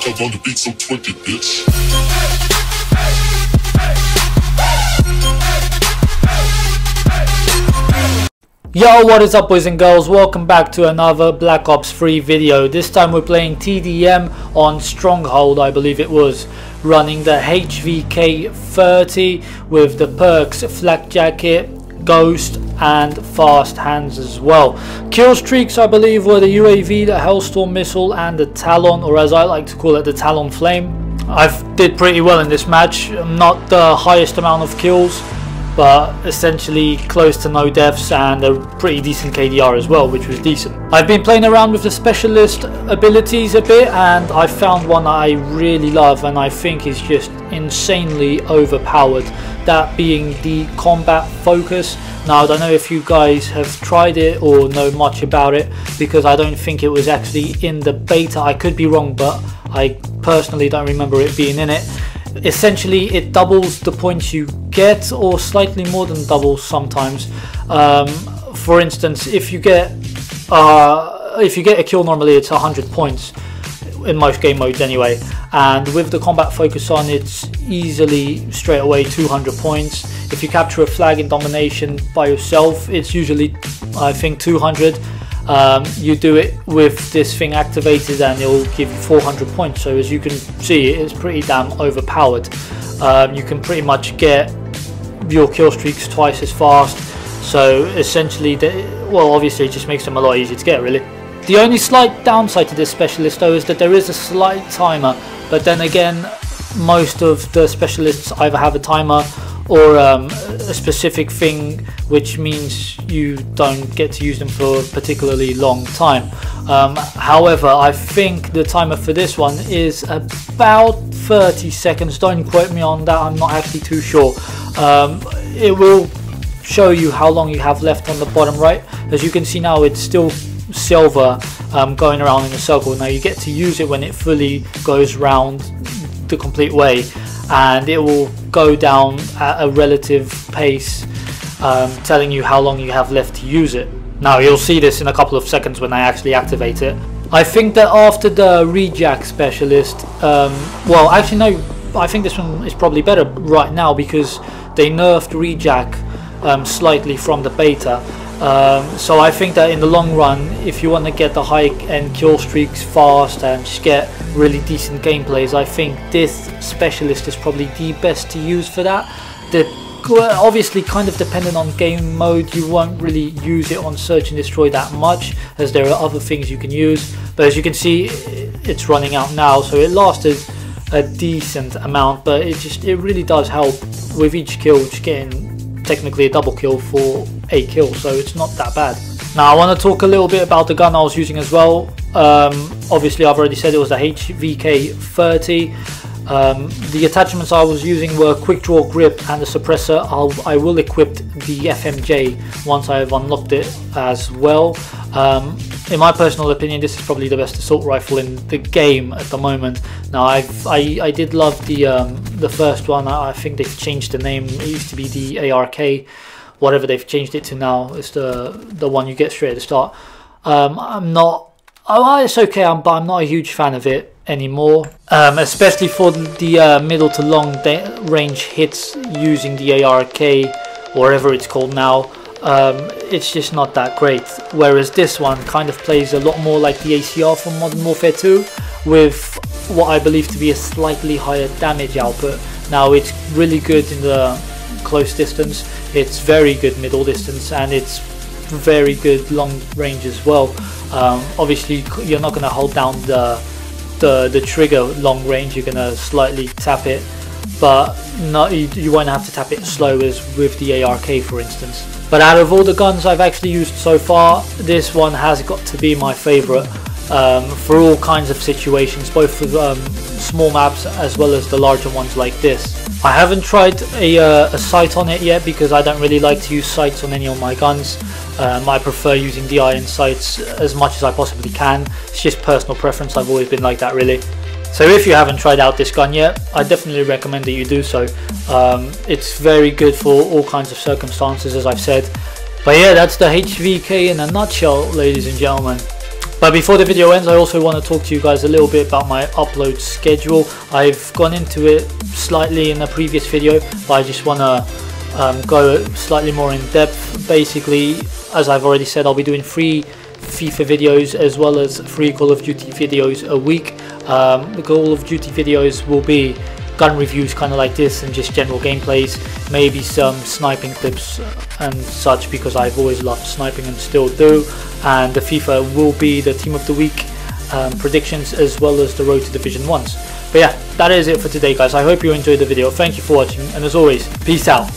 Love on the beat, so twerk it, bitch. Yo, what is up boys and girls, welcome back to another Black Ops 3 video. This time we're playing TDM on Stronghold, I believe it was, running the HVK 30 with the perks Flak Jacket, Ghost and Fast Hands as well. Kill streaks I believe were the UAV, the Hellstorm missile and the Talon, or as I like to call it, the Talon Flame. I did pretty well in this match, not the highest amount of kills, but essentially close to no deaths and a pretty decent KDR as well, which was decent. I've been playing around with the specialist abilities a bit and I found one that I really love and I think is just insanely overpowered, that being the combat focus. Now I don't know if you guys have tried it or know much about it, because I don't think it was actually in the beta. I could be wrong, but I personally don't remember it being in it. Essentially it doubles the points you get, or slightly more than doubles sometimes. For instance, if you get a kill, normally it's 100 points in most game modes anyway, and with the combat focus on, it's easily straight away 200 points. If you capture a flag in domination by yourself, it's usually I think 200. You do it with this thing activated and it'll give you 400 points. So as you can see, it's pretty damn overpowered. You can pretty much get your kill streaks twice as fast. So essentially, well, obviously it just makes them a lot easier to get, really. The only slight downside to this specialist though is that there is a slight timer, but then again most of the specialists either have a timer or a specific thing, which means you don't get to use them for a particularly long time. However, I think the timer for this one is about 30 seconds. Don't quote me on that, I'm not actually too sure. It will show you how long you have left on the bottom right. As you can see now, it's still silver, going around in a circle. Now you get to use it when it fully goes round the complete way, and it will go down at a relative pace, telling you how long you have left to use it. Now you'll see this in a couple of seconds when I actually activate it. I think that after the rejack specialist, well actually no, I think this one is probably better right now because they nerfed rejack slightly from the beta. So I think that in the long run, if you want to get the high end kill streaks fast and just get really decent gameplays, I think this specialist is probably the best to use for that. Obviously kind of dependent on game mode, you won't really use it on search and destroy that much, as there are other things you can use, but as you can see it's running out now, so it lasted a decent amount, but it really does help with each kill, just getting technically a double kill for a kill, so it's not that bad. Now I want to talk a little bit about the gun I was using as well. Obviously I've already said it was the HVK 30. The attachments I was using were quick draw grip and the suppressor. I will equip the FMJ once I have unlocked it as well. In my personal opinion, this is probably the best assault rifle in the game at the moment. Now I did love the first one. I think they've changed the name. It used to be the ARK, whatever they've changed it to now. It's the one you get straight at the start. It's okay, but I'm not a huge fan of it anymore, especially for the middle to long range hits using the ARK, or whatever it's called now. It's just not that great, whereas this one kind of plays a lot more like the ACR from Modern Warfare 2, with what I believe to be a slightly higher damage output. Now it's really good in the close distance, it's very good middle distance, and it's very good long range as well. Obviously you're not going to hold down the trigger long range, you're going to slightly tap it, but you won't have to tap it slow as with the ARK for instance. But out of all the guns I've actually used so far, this one has got to be my favourite for all kinds of situations, both for small maps as well as the larger ones like this. I haven't tried a sight on it yet because I don't really like to use sights on any of my guns. I prefer using the iron sights as much as I possibly can. It's just personal preference, I've always been like that really. So if you haven't tried out this gun yet, I definitely recommend that you do so. It's very good for all kinds of circumstances, as I've said. But yeah, that's the HVK in a nutshell, ladies and gentlemen. But before the video ends, I also want to talk to you guys a little bit about my upload schedule. I've gone into it slightly in the previous video, but I just want to go slightly more in depth. Basically, as I've already said, I'll be doing 3 FIFA videos as well as 3 Call of Duty videos a week. The Call of Duty videos will be gun reviews kind of like this and just general gameplays, maybe some sniping clips and such, because I've always loved sniping and still do. And the FIFA will be the Team of the Week predictions as well as the Road to Division 1s. But yeah, that is it for today, guys. I hope you enjoyed the video. Thank you for watching, and as always, peace out.